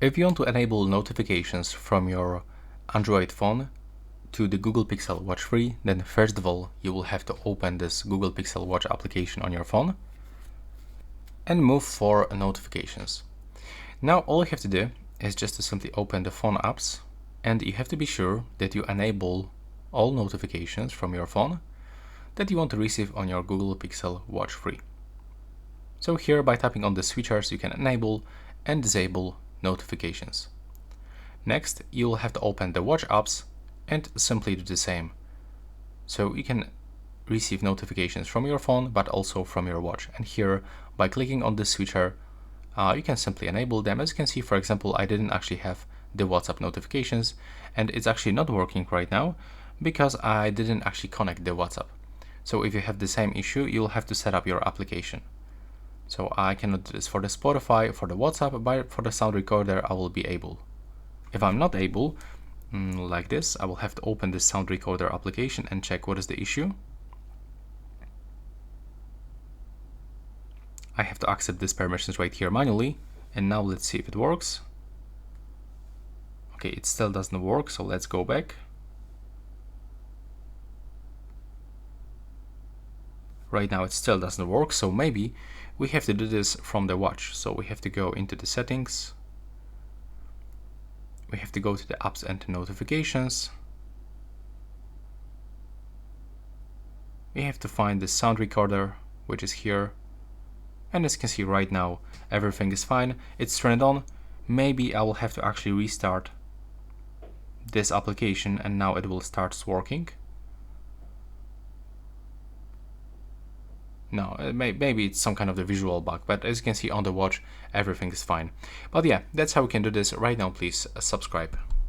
If you want to enable notifications from your Android phone to the Google Pixel Watch 3, then first of all, you will have to open this Google Pixel Watch application on your phone and move for notifications. Now all you have to do is just to simply open the phone apps, and you have to be sure that you enable all notifications from your phone that you want to receive on your Google Pixel Watch 3. So here, by tapping on the switchers, you can enable and disable notifications. Next, you will have to open the watch apps and simply do the same. So you can receive notifications from your phone, but also from your watch. And here, by clicking on the switcher, you can simply enable them. As you can see, for example, I didn't actually have the WhatsApp notifications, and it's actually not working right now because I didn't actually connect the WhatsApp. So if you have the same issue, you'll have to set up your application. So I cannot do this for the Spotify, for the WhatsApp, but for the sound recorder I will be able. If I'm not able, like this, I will have to open the sound recorder application and check what is the issue. I have to accept these permissions right here manually, and now let's see if it works. Okay, it still doesn't work, so let's go back. Right now it still doesn't work, so maybe we have to do this from the watch. So we have to go into the settings. We have to go to the apps and notifications. We have to find the sound recorder, which is here. And as you can see right now, everything is fine. It's turned on. Maybe I will have to actually restart this application and now it will start working. No, maybe it's some kind of the visual bug, but as you can see on the watch, everything is fine. But yeah, that's how we can do this. Right now, please subscribe.